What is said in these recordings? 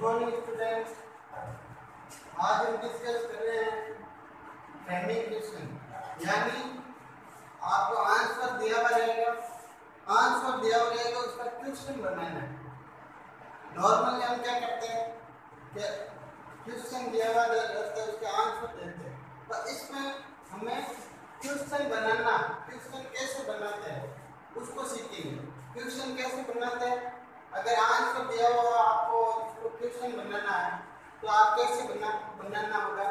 Morning students, आज हम discuss कर रहे हैं फ्रेमिंग क्वेश्चन, यानी आपको आंसर दिया हुआ रहेगा, उसका क्वेश्चन बनाना है। नॉर्मली हम क्या करते हैं कि क्वेश्चन दिया हुआ रहता है, उसके आंसर देते हैं, पर इसमें हमें क्वेश्चन बनाना, क्वेश्चन कैसे बनाते हैं उसको सीखेंगे। क्वेश्चन कैसे बनाते हैं, अगर आंसर दिया हुआ आपको उसको क्वेश्चन बनाना है तो आप कैसे बनाना होगा,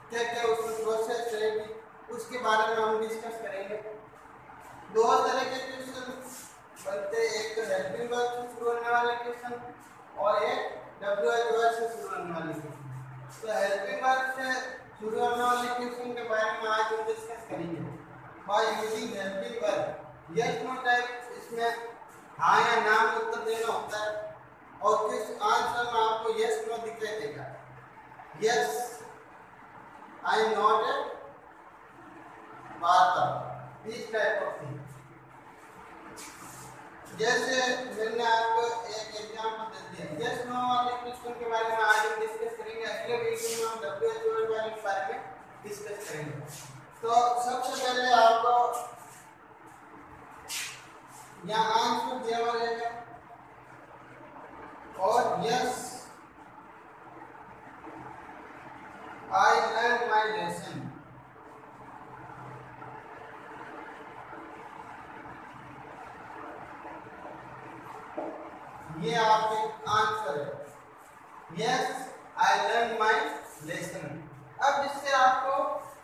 क्या क्या उसमें प्रोसेस रहेगी, उसके बारे में हम डिस्कस करेंगे। दो तरह के क्वेश्चन बनते हैं, एक तो हेल्पिंग वर्ब से शुरू होने वाले क्वेश्चन और एक डब्ल्यूएच वर्ब से शुरू होने वाले क्वेश्चन। तो हेल्पिंग वर्ब से शुरू होने वाले क्वेश्चन के बारे में आज हम डिस्कस करेंगे। By using helping verb, yes no type, इसमें हाँ या ना में उत्तर देना होता है और किस आंसर में आपको यस नो दिखाई देगा। Yes, I am not a barber, this type of thing. जैसे मैंने आपको एक एग्जांपल दे दिया, यस नो वाले क्वेश्चन के बारे में आज हम डिस्कस करेंगे। अगले वीडियो में हम डब्ल्यूएच वर्ड वाले के बारे में डिस्कस करेंगे। तो सबसे पहले आपको यहाँ आंसर दिया हुआ रहेगा और yes I learn my lesson. ये आपके आंसर है, yes I learn my lesson. अब इससे आपको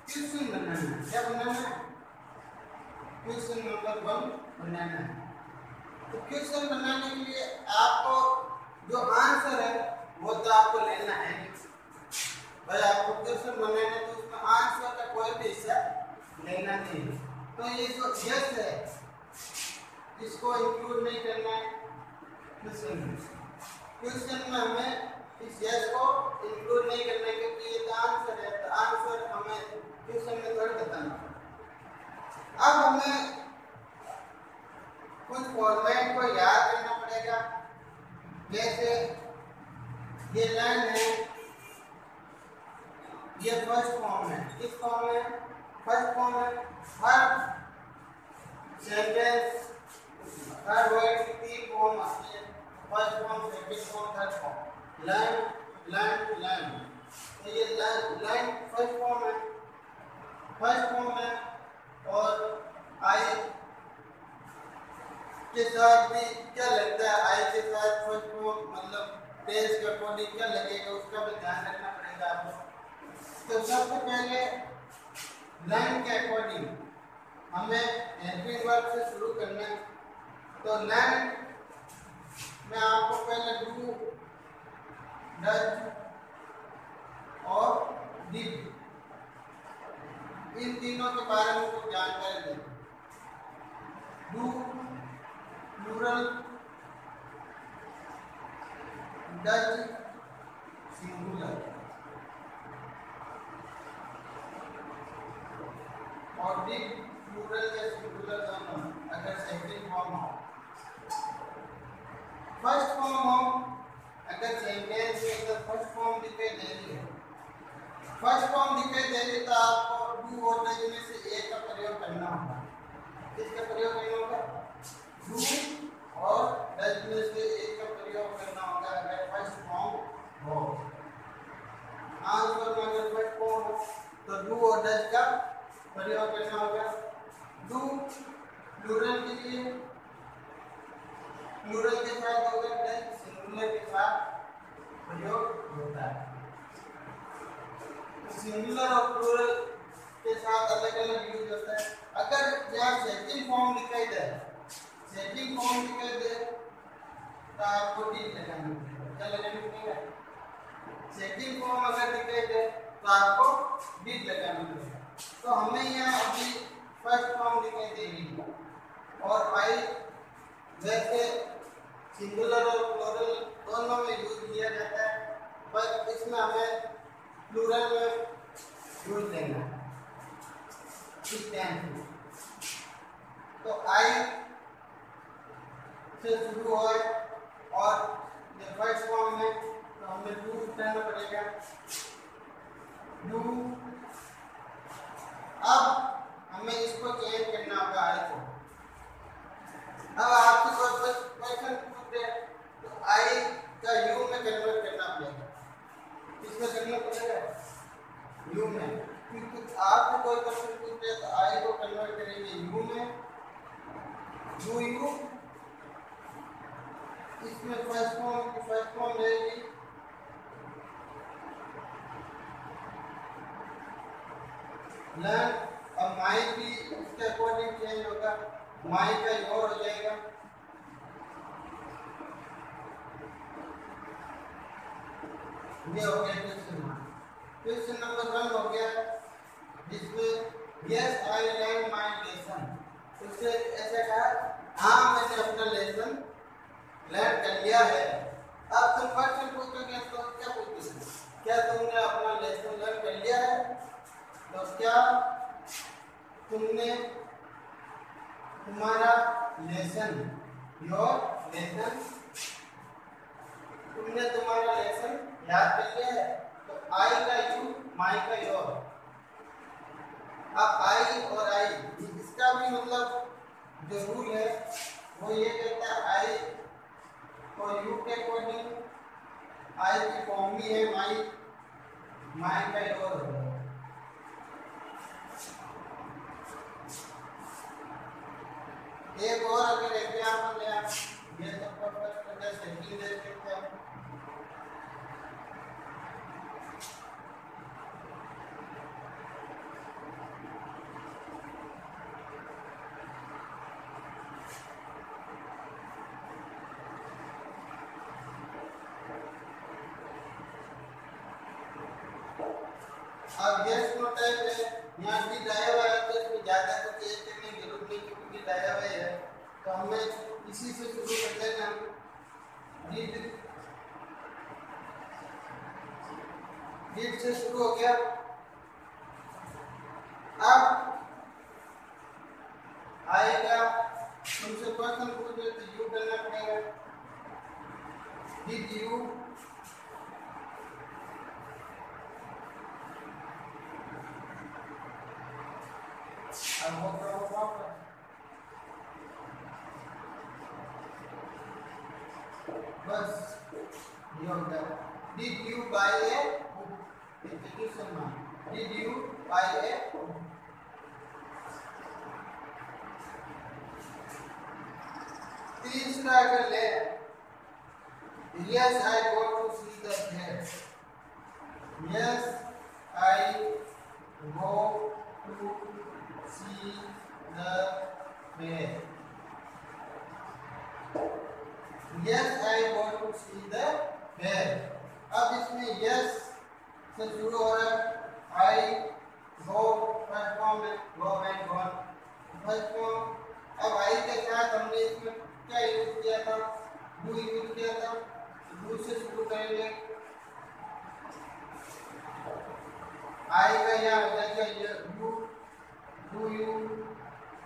क्वेश्चन बनाना है। क्या बनाना है? क्वेश्चन नंबर 1 बनाना है। तो क्वेश्चन बनाने के लिए आपको जो आंसर है वो तो आपको लेना है भाई। आपको क्वेश्चन बनाना है तो उसमें आंसर का कोई भी हिस्सा लेना नहीं है। तो ये जो यस है इसको इंक्लूड नहीं करना है क्वेश्चन में। हमें इस यस को इंक्लूड नहीं करना है क्योंकि ये तो आंसर है, तो आंसर हमें क्वेश्चन में थोड़ी बताना। अब हमें कुछ फॉर्मेट को याद करना पड़ेगा। जैसे ये लाइन है, ये फर्स्ट फॉर्म है, किस फॉर्म है? फर्स्ट फॉर्म है। हर सेंटेंस, हर वर्ड की 3 फॉर्म आती है, first form, second form, third form. Line line line, तो ये लाइन फर्स्ट फॉर्म है, और आई के साथ भी क्या लगता है, आई के साथ फर्स्ट फॉर्म मतलब टेंस के अकॉर्डिंग क्या लगेगा उसका भी ध्यान रखना पड़ेगा आपको। तो सबसे पहले लाइन के अकॉर्डिंग हमें हेल्पिंग वर्ब से शुरू करना है। तो लाइन में आपको पहले डू, डज और डिड, इन तीनों के बारे में कुछ जानकारी दें। डू प्लूरल, डज सिंगुलर और डिड प्लूरल या सिंगुलर दोनों अगर सेकंड फॉर्म हो। फर्स्ट फॉर्म हो अगर सेंटेंस में अगर फर्स्ट फॉर्म दिखाई दे रही है, तो आपको डू और डज में से एक का प्रयोग करना होगा। किसका प्रयोग करना होगा? डू और डज में से एक का प्रयोग करना होगा अगर फर्स्ट फॉर्म हो। आंसर में अगर फर्स्ट फॉर्म हो तो डू और डज का प्रयोग करना होगा। डू प्लूरल के लिए प्लूरल के साथ होगा, डज सिंगुलर के साथ प्रयोग होता है। सिंगुलर और प्लूरल के साथ अलग अलग यूज होता है। अगर यहाँ सेकंड फॉर्म दिखाई दे तो आपको डिड लगाना पड़ेगा। क्या लगाना पड़ेगा? सेकंड फॉर्म अगर दिखाई दे तो आपको डिड लगाना पड़ेगा। तो हमें यहाँ अभी फर्स्ट फॉर्म दिखाई दे रही है और आई वैसे सिंगुलर और प्लूरल दोनों में यूज किया जाता है, पर इसमें हमें प्लूरल में यूज लेना है। तो आई से शुरू हो और ये फर्स्ट फॉर्म में, तो हम हमें डू उठाना पड़ेगा। डू, अब हमें इसको चेंज करना होगा आई को। अब आपसे कोई क्वेश्चन पूछे तो आई का यू में कन्वर्ट करना पड़ेगा। किसमें करना पड़ेगा? यू में। क्योंकि आपसे कोई क्वेश्चन पूछे तो आई को कन्वर्ट करेंगे यू में। डू यू, इसमें फर्स्ट फॉर्म रहेगी लर्न, और माई भी उसके अकॉर्डिंग चेंज होगा, माई का योर हो जाएगा। ये हो गया क्वेश्चन नंबर 1 हो गया, जिसमें yes I learn my lesson. उससे ऐसे कहा हाँ मैंने अपना लेसन लर्न कर लिया है। अब तुम क्वेश्चन पूछोगे तो क्या पूछोगे? क्या तुमने अपना लेसन लर्न कर लिया है? तो क्या तुमने तुम्हारा लेसन, योर लेसन, तुमने तुम्हारा लेसन याद कर लिया है? तो आई का यू, माई का योर। अब आई और आई, इसका भी मतलब जो रूल है वो ये कहता है आई और यू के अकॉर्डिंग आई की फॉर्म भी है माई, माई का योर है। एक और अगर एग्जाम्पल ले आप, ये तो परफेक्ट वजह से ही दे सकते हैं। अब यस नो टाइप है, यहाँ भी डाया हुआ है तो इसमें ज़्यादा कुछ ऐड करने की जरूरत नहीं क्योंकि डाया हुआ है। तो हमें इसी से शुरू करते हैं। डिड से शुरू हो गया। अब आएगा तुमसे क्वेश्चन पूछे तो यू करना पड़ेगा। डिड यू, अब वो करो वापस। बस ये हो गया। Did you buy a book? Education में did you buy a book? तीसरा अगर ले, yes I go to see the fair. Yes I go to see the fair. Yes I go to see the fair. अब इसमें yes से शुरू हो रहा है। I go फर्स्ट फॉर्म में go and gone first form. अब I के साथ हमने इसमें क्या यूज किया था? डू यूज किया था। डू से शुरू करेंगे। आई का यहाँ हो जाएगा ये do, do you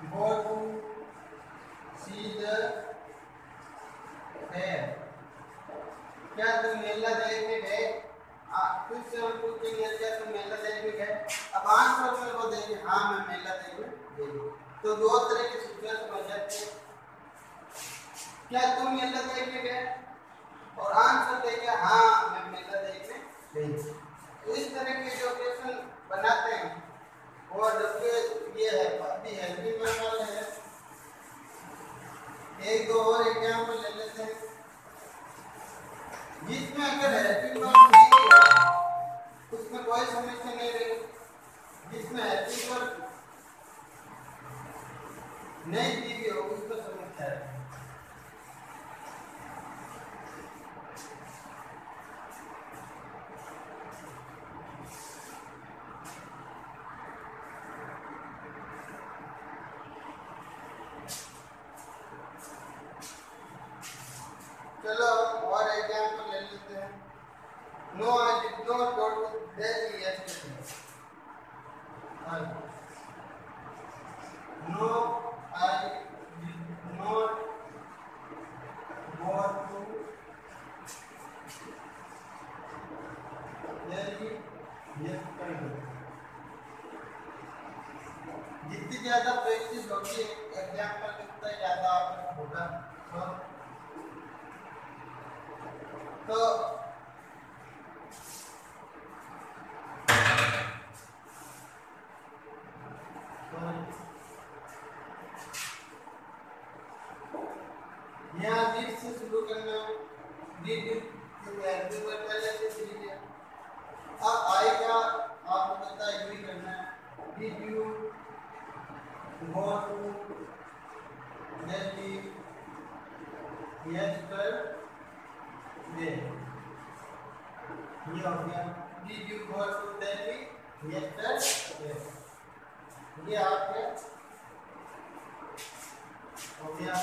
go to see the fair? क्या तुम मेला देखने गए? फिर से हम पूछेंगे क्या तुम मेला देखने गए? अब आंसर में वो देंगे हाँ मैं मेला देखने गई। तो दो तरह के सिचुएशन हो जाते हैं। क्या तुम मेला देखने गए? और आंसर देंगे हाँ मैं मेला देखने गई। तो इस तरह के जो क्वेश्चन बनाते हैं और ये है अभी हेल्पिंग वर्ब वाले हैं। एक दो और एग्जांपल ले लेते हैं जिसमें अगर हेल्पिंग वर्ब दी है उसमें कोई समस्या नहीं रहेगी। जिसमें हेल्पिंग वर्ब नहीं दी गई हो उसको समस्या है। चलो और एग्जांपल ले लेते हैं। No I did not go to Delhi yesterday. No I did not go to होगा। तो यहाँ डिड से शुरू करना, डिड पहले से डिड है। अब आएगा आपको पता है यही करना है, did you go to Delhi yesterday, ये हो गया did you go to Delhi yesterday, ये आपके हो गया।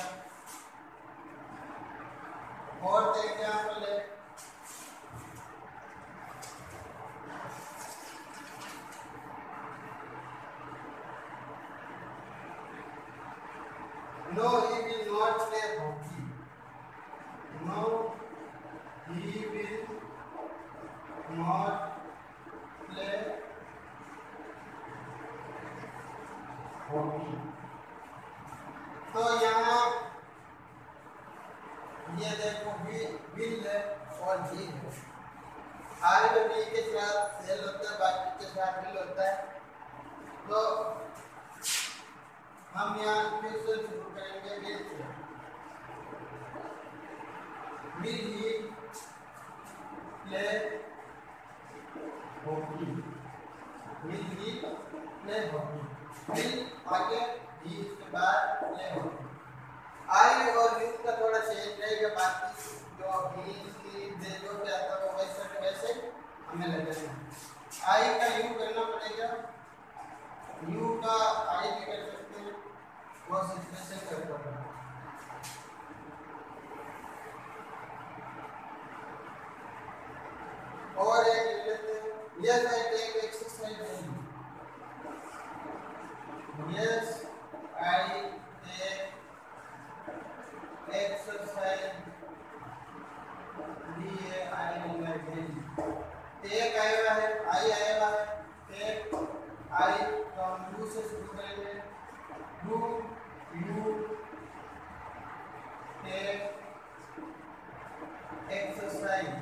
और एग्जाम्पल है, no he will not play hockey, no he will not play hockey। तो यहाँ ये देखो विल है और जी है, आर में बी के साथ सेल होता है, बाकी के साथ विल होता है। तो हम यहाँ क्वेश्चन शुरू करेंगे will say. Will he play hockey, will he play hockey, will आगे ही इसके बाद प्ले हॉकी। आई और यू का थोड़ा चेंज रहेगा, बाकी जो भी दे जो क्या आता है वैसे वैसे हमें लगेगा। आई का यू करना पड़ेगा, यू का आई भी कर सकते हैं, वो सिचुएशन कर सकते हैं। और एक लेते हैं, yes I take exercise daily, yes I take exercise लिए आई डेली। टेक आया है, आई आया है, टेक आई तो हम यू से शुरू करेंगे, you you take exercise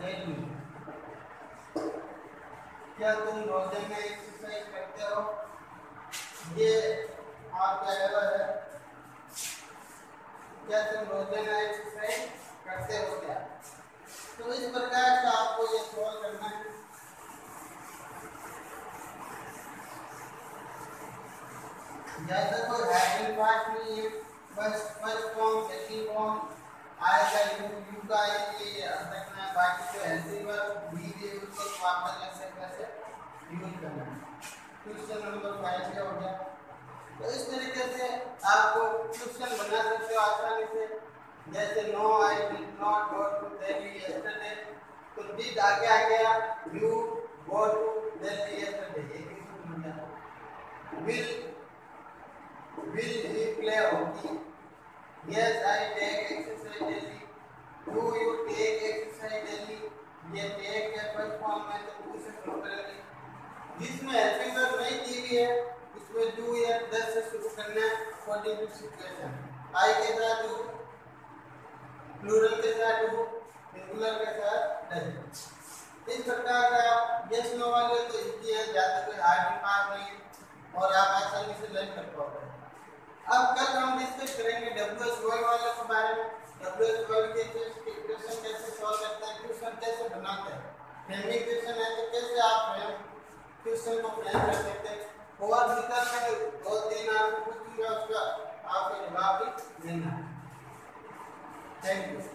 daily. क्या तुम रोजाना एक्सरसाइज करते हो? ये आपका एरर है, क्या तुम रोजाना एक्सरसाइज करते हो क्या? तो इस प्रकार से आपको ये सॉल्व करना है। ज्यादा कोई हाइड पार्ट नहीं है, बस फर्स्ट फॉर्म सेकंड फॉर्म आएगा, यू का ये रखना है, बाकी जो हेल्दी वर्ब भी दे उसको वापस ऐसे कैसे यूज करना है। क्वेश्चन नंबर 5 क्या हो गया? तो इस तरीके से आपको क्वेश्चन बना सकते हो आसानी से, जैसे no I did not go to Delhi yesterday, तो डिड आगे आ गया, you go to Delhi yesterday, ये क्वेश्चन बन गया। will he play hockey? Yes I take exercise daily, do you take exercise daily? ये take है फर्स्ट फॉर्म में, तो टू से शुरू करेंगे। जिसमें हेल्पिंग वर्ब नहीं दी हुई है उसमें डू या डज से शुरू करना है अकॉर्डिंग टू सिचुएशन। आई के साथ डू, प्लूरल के साथ डू, सिंगुलर के साथ डज। इस प्रकार का यस नो वाले तो इजी है, ज्यादा कोई हार्ड पार्ट नहीं और आप आसानी से लर्न कर पाओगे। अब कल हम डिस्कस करेंगे WH वर्ड वाले के बारे में, WH वर्ड के इक्वेशन कैसे सॉल्व करते हैं, क्वेश्चन कैसे बनाते हैं, फ्रेमिंग क्वेश्चन है तो कैसे आप क्वेश्चन को फ्रेम कर सकते हैं, और निकाल में 2-3 आपको पूछूंगा उसका आपको जवाब भी देना है। Thank you.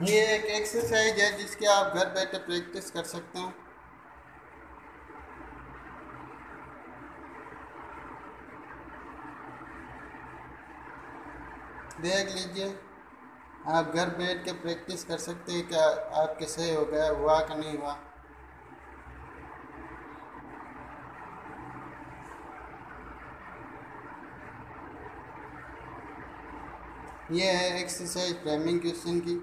ये एक एक्सरसाइज है जिसके आप घर बैठे प्रैक्टिस कर सकते हैं। देख लीजिए, आप घर बैठ के प्रैक्टिस कर सकते हैं कि आपके सही हो गया, हुआ कि नहीं हुआ। ये है एक्सरसाइज फ्रेमिंग क्वेश्चन की।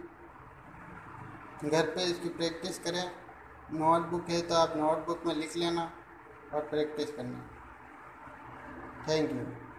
घर पे इसकी प्रैक्टिस करें। नोटबुक है तो आप नोटबुक में लिख लेना और प्रैक्टिस करना। Thank you.